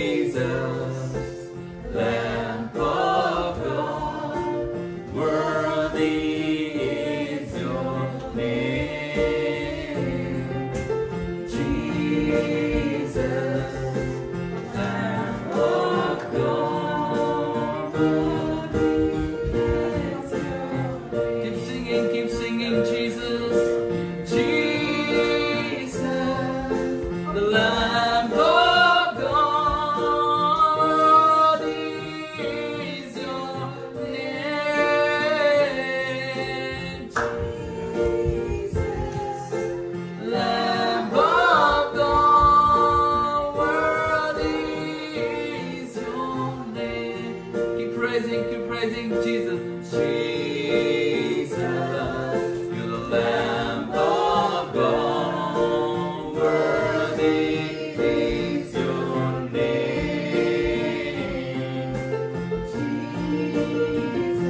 Jesus, Lamb of God, worthy is your name. Jesus, Lamb of God, worthy is your name. Keep singing, Jesus, Jesus, the Lamb of God, is your name. Jesus, Lamb of God, worthy is your name. Keep praising Jesus. Jesus, you're the Lamb of God, worthy is your name. Jesus,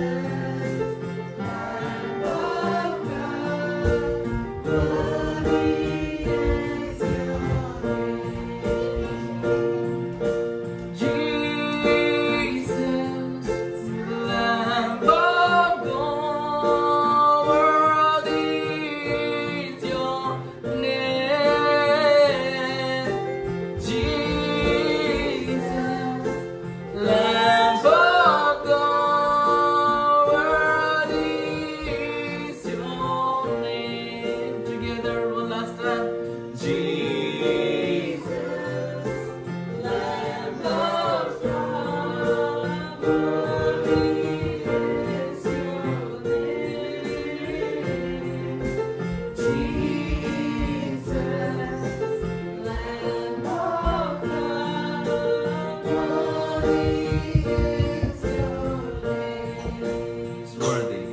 Lamb of God, worthy is your name. Jesus, Lamb of God, worthy is your name. Jesus, Lamb of God, worthy is your name. Together one last time. Jesus, Lamb of God, worthy is your name. Jesus, Lamb of God, worthy is your name. He's worthy,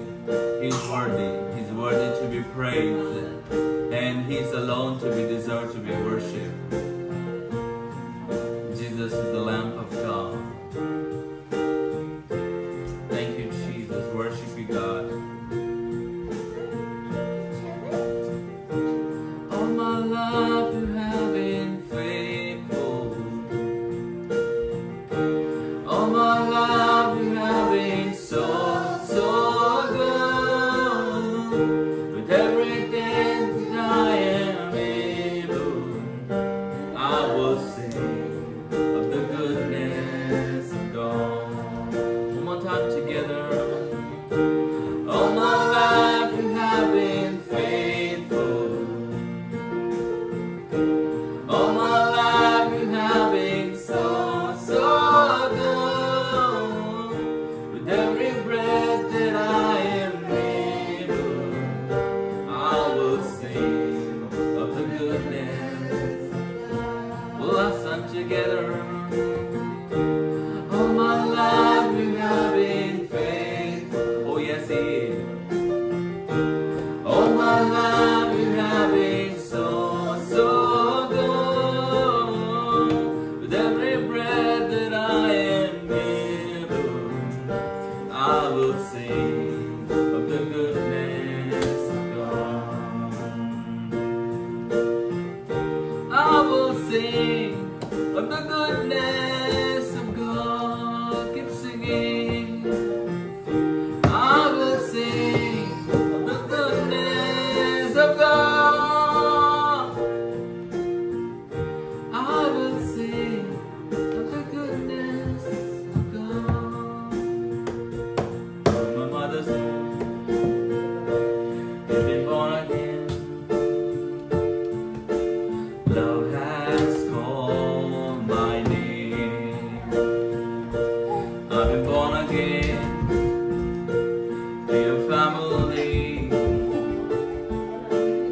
He's worthy to be praised, and He's alone to be deserved to be worshipped. Jesus is the Lamb of God. Thank you, Jesus. Worship you, God. All my life you have been faithful. All my life you have been so good. With everything that I am able, I will sing of the goodness of God. One more time together. All my life you have been faithful. All my life you have been so good. With every breath that I am able, I will sing of the goodness. We'll last time together. All my life you have been faithful. Oh yes, He is. All my life you have been so good. With every breath that I am able, I will sing of the goodness of God. I will sing of the goodness of God. Keep singing. I will sing of the goodness of God. I will sing of the goodness of God. From my mother's womb, you've been born again. Love has called my name. I've been born again to your family.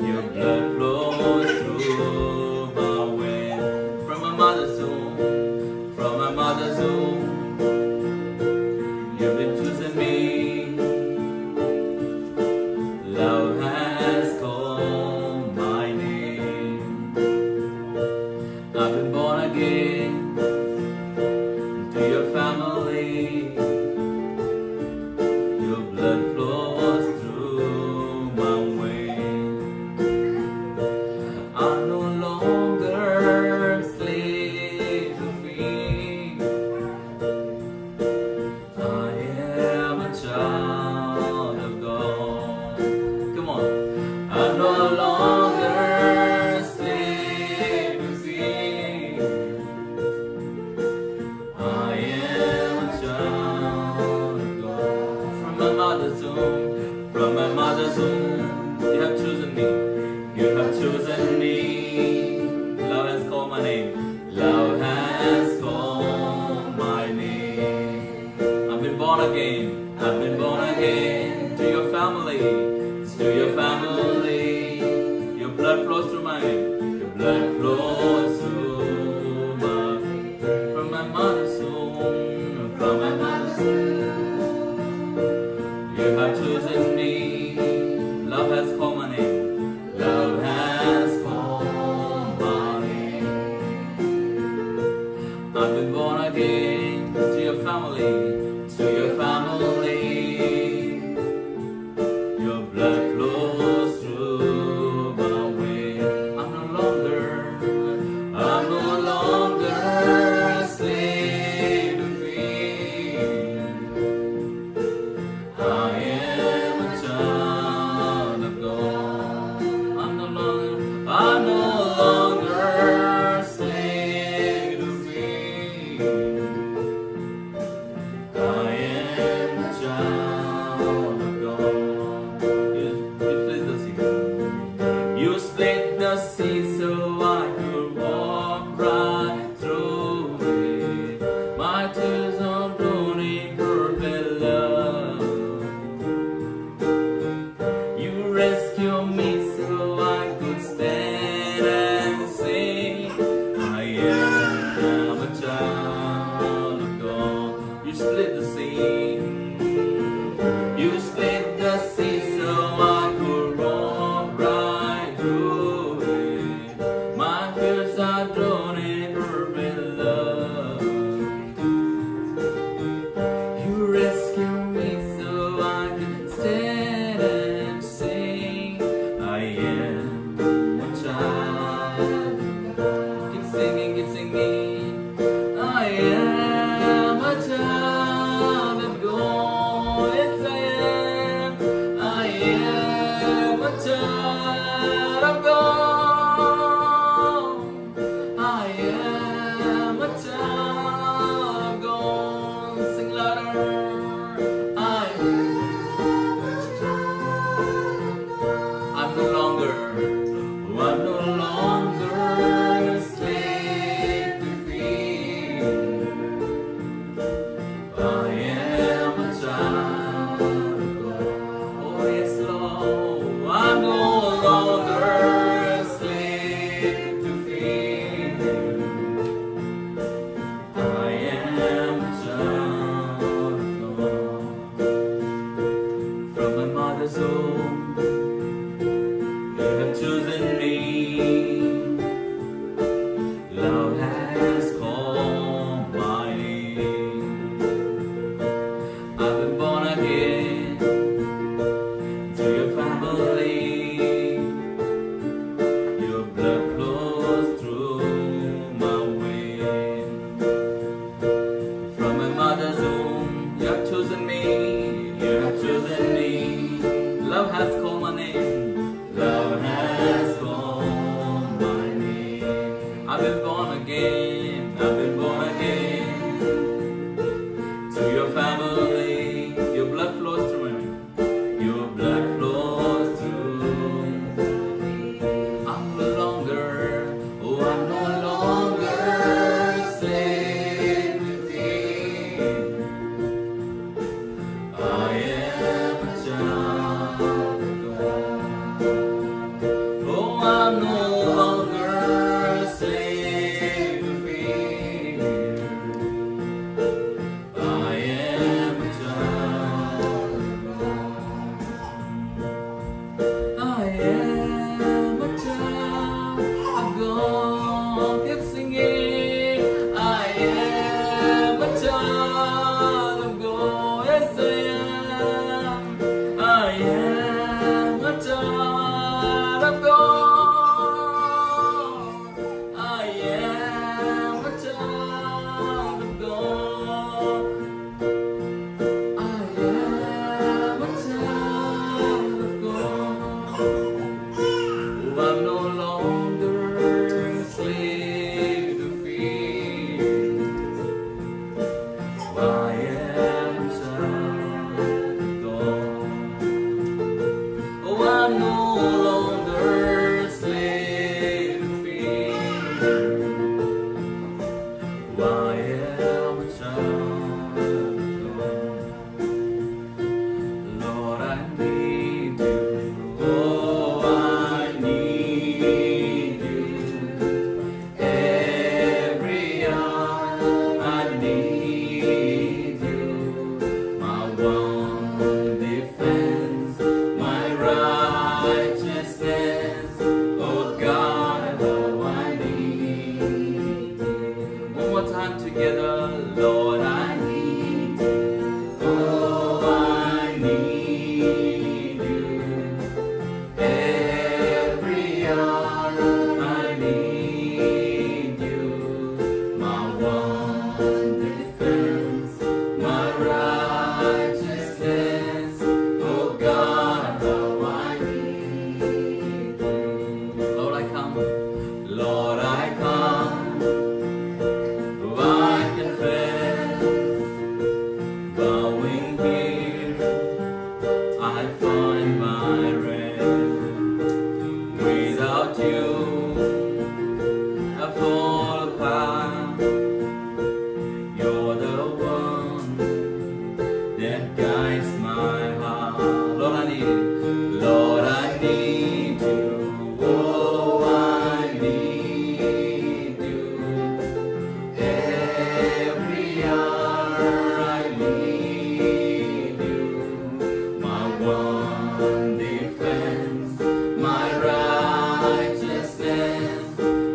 Your blood flows through my veins. From my mother's womb, you've been choosing me. Love has called my name. I've been born again to your family. Your blood flows through my veins. I no longer slave again. Love has called my name. I've been born again. I've been born again. To your family, to your family. Your blood flows through mine. Your blood flows through my. From my mother's womb, from my mother's womb. You have chosen me. Love has called my name. Love has called my name. I've been born again. To your family, to your family. Your blood flows through my veins. I'm no longer a slave to fear. I am a child of God. I'm no longer a slave to fear. I am a child of God. You split the sea so I could walk right through it. My tears are blown in perfect love. You rescue me so I could stand and sing. I am a child of God. You split the sea. You split the sea so I could walk right through it. My fears are drawn in perfect love. You rescue me so I can stand and sing. I am a child. Keep singing, keep singing. I am a child of God. Yes, I am. I am a child of God. I am a child of God. Sing louder. I'm no longer a slave to fear. I am a child of God. Oh yes, Lord. I'm no longer a slave to fear. I am a child of God. From my mother's womb, you have chosen me. Love has called my name. I've been born again. To your family, your blood flows through my veins. From my mother's womb, you have chosen me. You have chosen me. Love has called my name. Love has called my name. I've been born again. I've been born again. To your family, your blood flows through me. Your blood flows through. I'm no longer a slave to fear. I am a child of God. Oh, I'm no longer a slave to fear. together. Lord, I need you. Oh, I need you. Every hour I need you. My one defense, my righteousness. Oh God, how I need you. Lord, I come. Lord, I come. I confess, bowing here, I find my rest. Without you, I fall apart. You're the one that guides my heart. Lord, I need you. Lord, I need you. Oh, I need you. Every hour I need you. My one defense, my righteousness.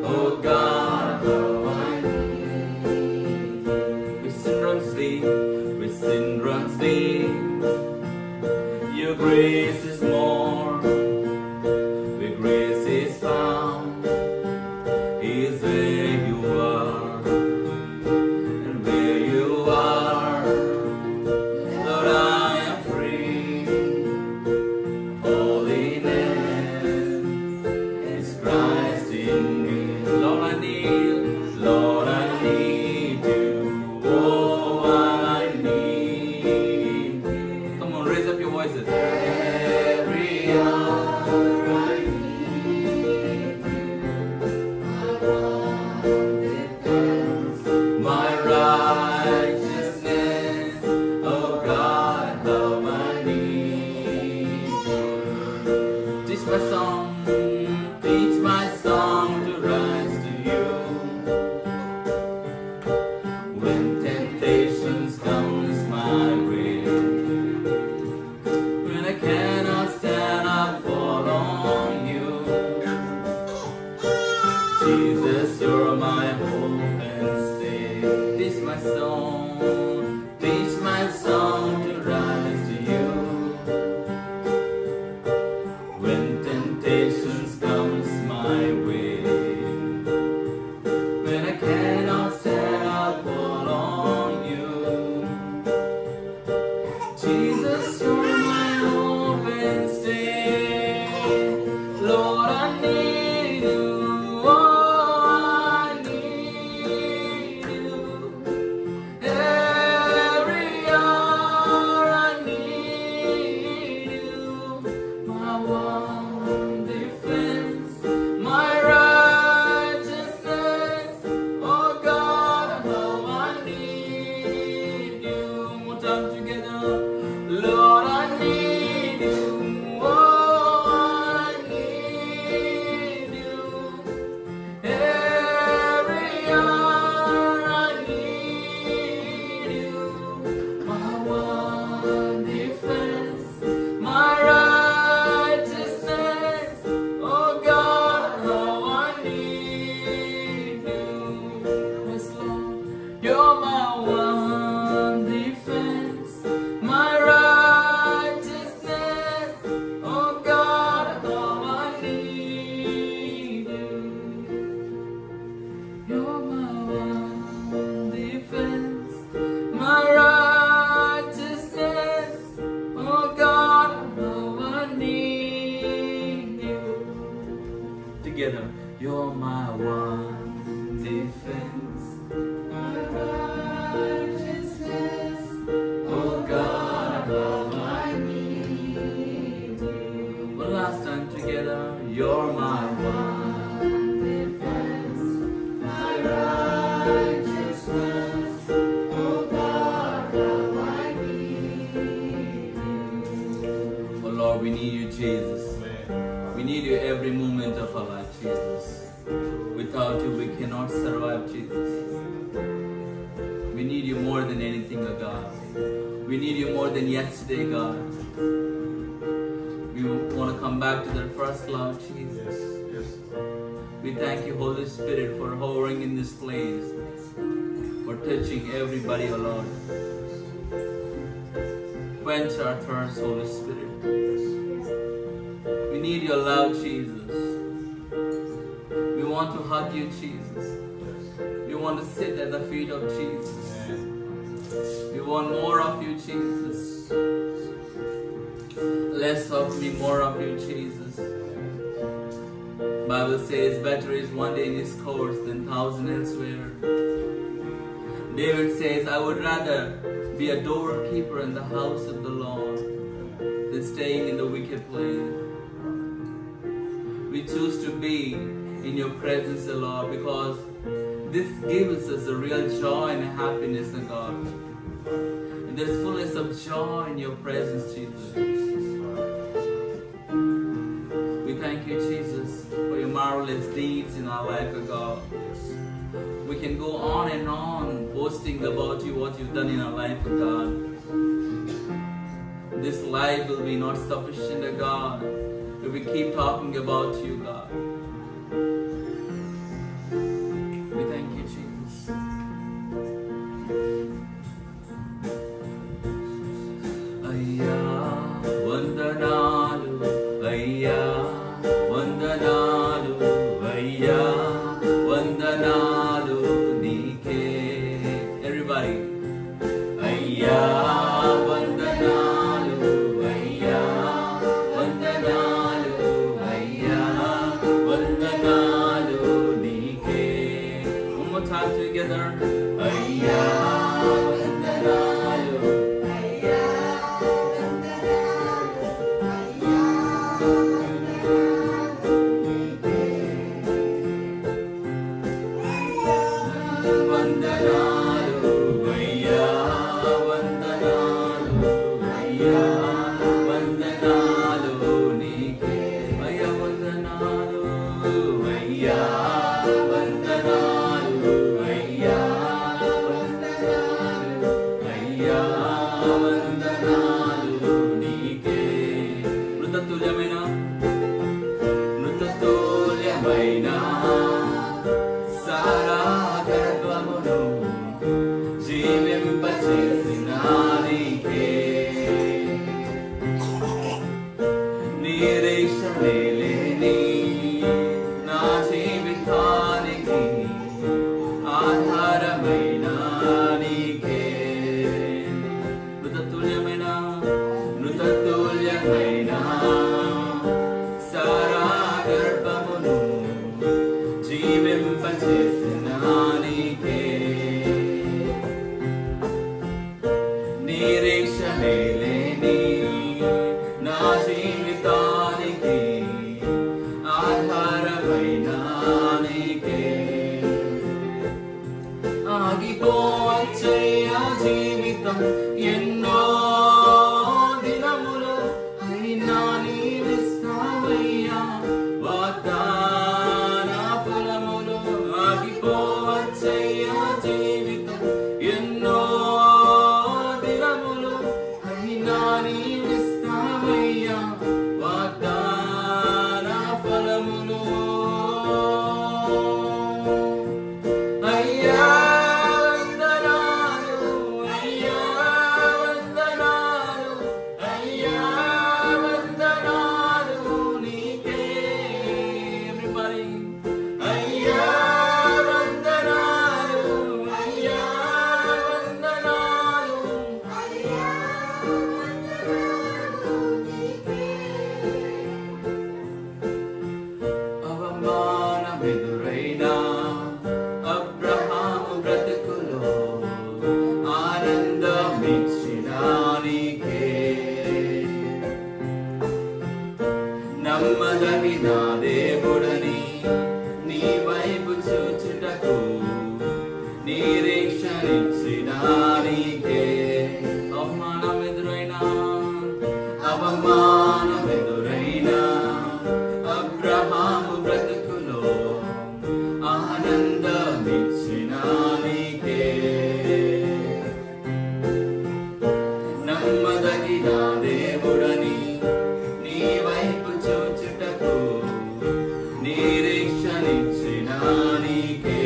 Oh God, how I need you. With sin runs deep, with sin runs deep. Your grace is more. Where grace is found is where you are. And where you are, Lord, I am free. Holiness is Christ in me. Lord, I need, Lord, I need you. Oh, I need you. Come on, raise up your voices. Every hour I need you. My righteousness, oh God, how I need you. Teach my song to rise to you. When temptations comes my way, when I cannot stand, I fall on you. Jesus, you're my hope and stay. Teach my song to rise to you. When temptations comes my way, when I cannot stand, I fall on you. Jesus, you're my hope and stay. Lord, I need you. Oh, I need you. Every hour I need you. My one defense, my righteousness. Oh God, how I need you. One more time together. Lord, I need you. Oh, I need you. Every hour I need you. My one defense, my righteousness. Oh God, how I need you. Yes, Lord, you're my one defense, my righteousness. Oh God, how I need you. You're my one defense, my righteousness. Oh God, how I need you. Together, you're my one defense, my righteousness. Oh God, how I need you. One last time together, you're my one defense, my righteousness. Oh God, how I need you. Oh Lord, we need you, Jesus. We need you every moment of our life, Jesus. Without you, we cannot survive, Jesus. We need you more than anything, oh God. We need you more than yesterday, God. We want to come back to that first love, Jesus. We thank you, Holy Spirit, for hovering in this place, for for touching everybody, O Lord. Quench our thirst, Holy Spirit. We need your love, Jesus. We want to hug you, Jesus. We want to sit at the feet of Jesus. We want more of you, Jesus. Less of me, more of you, Jesus. Bible says better is one day in his courts than 1,000 elsewhere. David says, I would rather be a doorkeeper in the house of the Lord than staying in the wicked place. We choose to be in your presence, O Lord, because this gives us a real joy and happiness, O God. And there's fullness of joy in your presence, Jesus. We thank you, Jesus, for your marvelous deeds in our life, O God. We can go on and on boasting about you, what you've done in our life, O God. This life will be not sufficient, O God, if we keep talking about you, God. We thank you, Jesus. Ayya, vandanalu, ayya, vandanalu, ayya, vandanalu nike. Everybody. Ayya, vandanalu, ayya, vandanalu, ayya, vandanalu nike. One more time together. Ayya, vandanalu, ayya, vandanalu, ayya, vandanalu, ayya, vandanalu nike. Ayya, vandanalu, ayya, vandanalu, ayya, vandanalu, ayya, vandanalu nike. మృతతుల్యమైన సారా గర్భమును జీవింపచేసిన నీకే నిరీక్షణే లేని నా జీవితానికి ఆధారమైన నీకే మృతతుల్యమైన సారా గర్భమును జీవింపచేసిన నీకే నిరీక్షణే లేని నా జీవితానికి ఆధారమైన నీకే ఆగిపోవచ్చయ్యా జీవితం ఎన్నో దినములు అయినా నీవిస్తావయ్యా వాగ్దాన ఫలములు ఆగిపోవచ్చయ్యా జీవితం ఎన్నో దినములు అయినా నీవిస్తావయ్యా వాగ్దాన ఫలములు అయ్యా నమ్మదగిన దేవుడని నీ వైపు చూచుటకు నిరీక్షణించిన నీకే అవమానమెదురైనా అబ్రహాము బ్రతుకులో ఆనందమిచ్చిన నీకే నమ్మదగిన దేవుడని నీ వైపు చూచుటకు నిరీక్షణించిన నీకే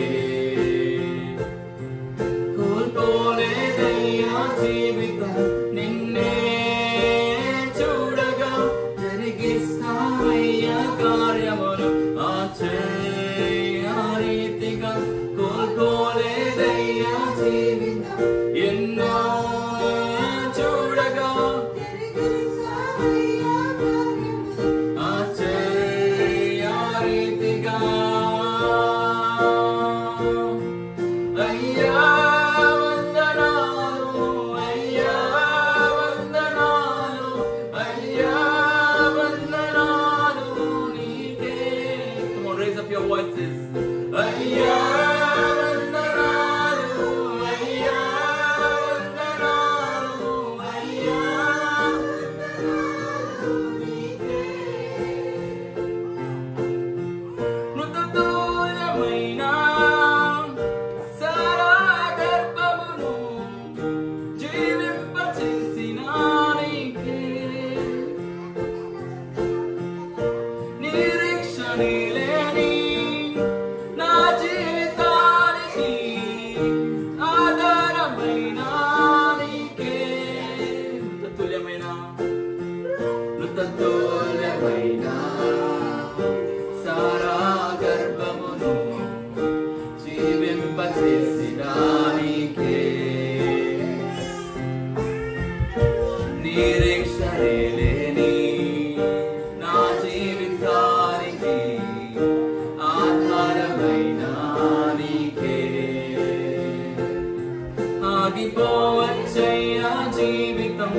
సాగిపోవచ్చయ్యా జీవితం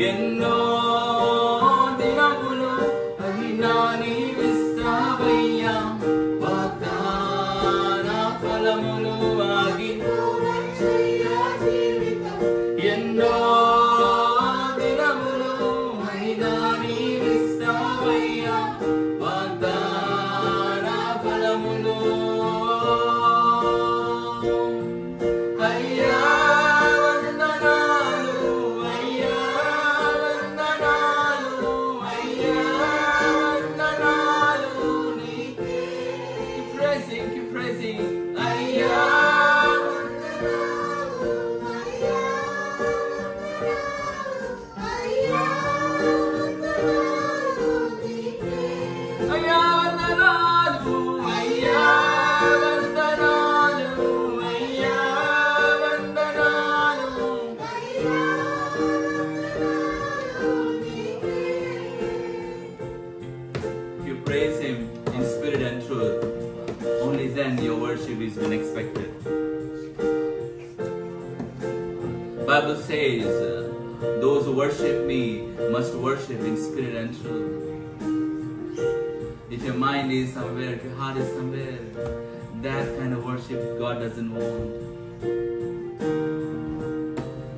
ఎన్నో దినములు అయినా నీవిస్తావయ్యా వాగ్దాన ఫలములు ఆగిపోవచ్చయ్యా జీవితం ఎన్నో దినములు అయినా నీవిస్తావయ్యా వాగ్దాన ఫలములు Praise Him in spirit and truth. Only then your worship is been expected. Bible says, those who worship me must worship in spirit and truth. If your mind is somewhere, if your heart is somewhere, that kind of worship God doesn't want.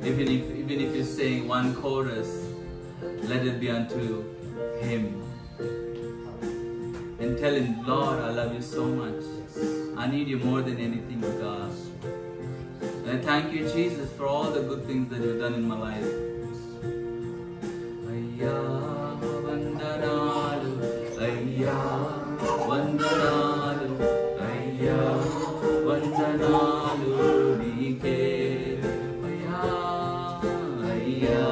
Even if you're saying one chorus, let it be unto Him. And tell Him, Lord, I love you so much. I need you more than anything, God. And I thank you, Jesus, for all the good things that you've done in my life. Ayya vandanalu, Ayya vandanalu, Ayya vandanalu nike. Ayya, Ayya.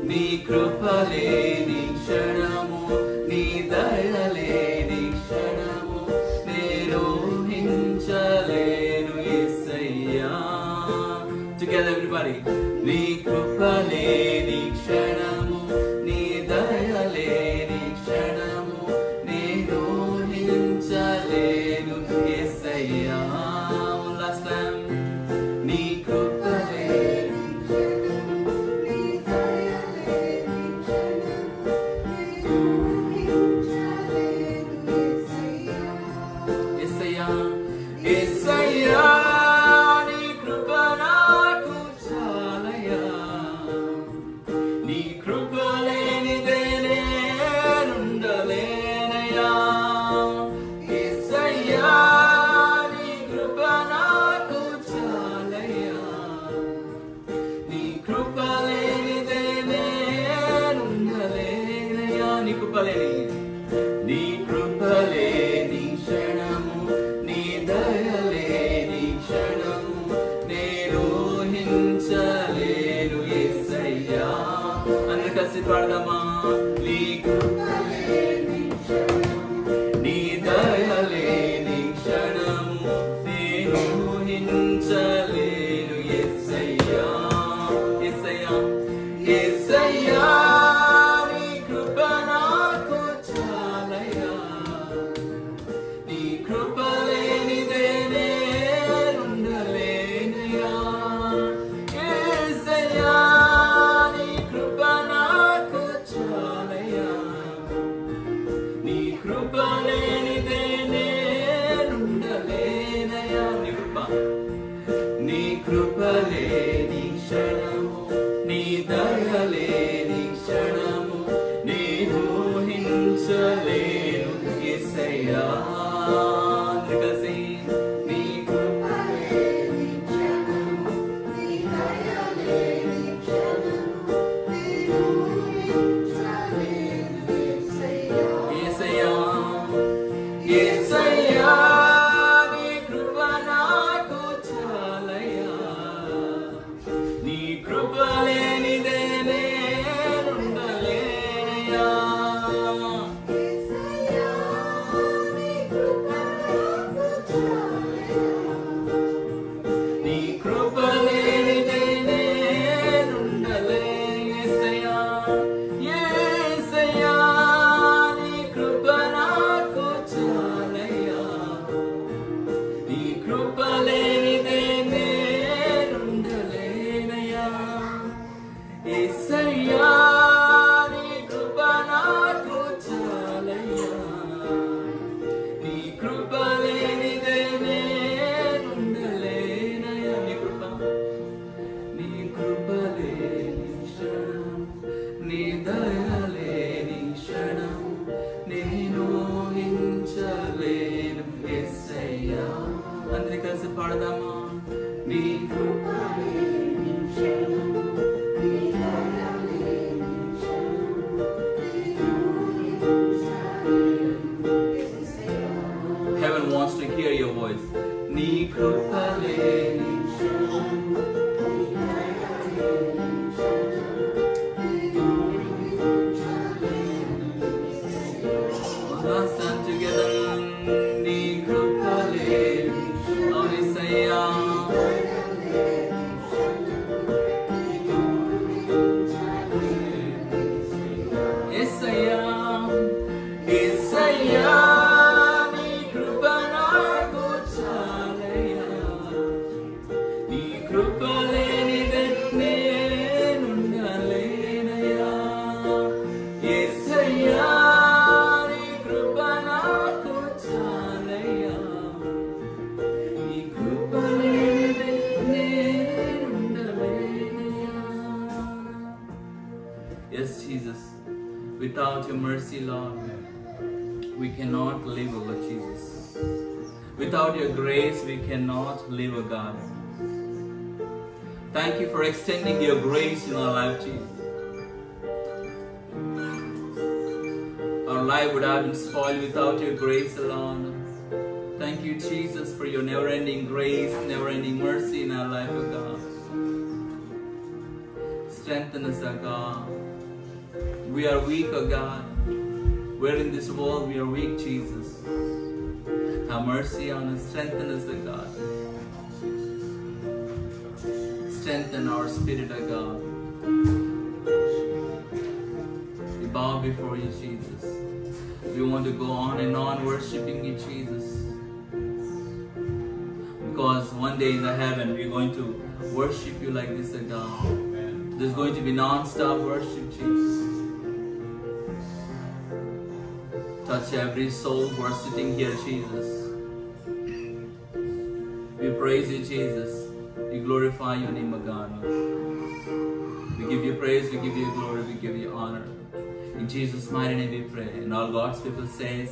నీ కృపలేని క్షణము నీ దయలేని క్షణము నేను హించలేను యేసయ్యా. Together everybody. నీ కృపలేని క్షణము నీ దయలేని క్షణము నేను హించలేను యేసయ్యా. Last time. నీ కృపలేని యేసయ్యా నీ కృప నాకు చాలయ్యా. నీ కృప లేనిదే నేనుండలేనయ్యా. యేసయ్యా నీ కృప నాకు చాలయ్యా. నీ కృప లేనిదే నేనుండలేనయ్యా. నీ కృప లేని నీ కృప లేని క్షణము నీ దయలేని క్షణము నేను హించలేను యేసయ్యా. అందరూ కలిసి పాడదామా. నీ కృప లేని క్షణము నీ దయలేని క్షణము నేను హించలేను యేసయ్యా. యేసయ్యా యేసయ్యా నీ కృప నాకు చాలయ్యా. నీ కృప లేనిదే నేనుండలేనయ్యా. యేసయ్యా నీ కృప నాకు చాలయ్యా. నీ కృప లేనిదే నేనుండలేనయ్యా. నీ కృప నీ కృప లేని క్షణము నీ దయలేని క్షణము నేను హించలేను యేసయ్యా. కలిసి నీ కృప లేని క్షణము నీ దయలేని క్షణము నేను హించలేను యేసయ్యా. యేసయ్యా యేసయ్యా నీ కృప నాకు చాలయ్యా. నీ Heaven wants to hear your voice. నీ కృపలే stand together. నీ కృపలే ఔనిసయ్యా యేసయ్యా యేసయ్యా నీ కృప నాకు చాలయ్యా నీ కృప లేనిదే నేనుండలేనయ్యా యేసయ్యా నీ కృప నాకు చాలయ్యా నీ కృప లేనిదే నేనుండలేనయ్యా. Yes, Jesus. Without your mercy, Lord, we cannot live, O Lord Jesus. Without your grace, we cannot live, O God. Thank you for extending your grace in our life, Jesus. Our life would have been spoiled without your grace alone. Thank you, Jesus, for your never-ending grace, never-ending mercy in our life, O God. Strengthen us, O God. We are weak, O God. We're in this world, we are weak, Jesus. Have mercy on us, strengthen us, O God. Strengthen our spirit, O God. We bow before you, Jesus. We want to go on and on worshiping you, Jesus. Because one day in the heaven, we're going to worship you like this, O God. There's going to be non-stop worship, Jesus. Touch every soul who are sitting here, Jesus. We praise you, Jesus. We glorify your name, O God. We give you praise, we give you glory, we give you honor. In Jesus' mighty name we pray. And all God's people says,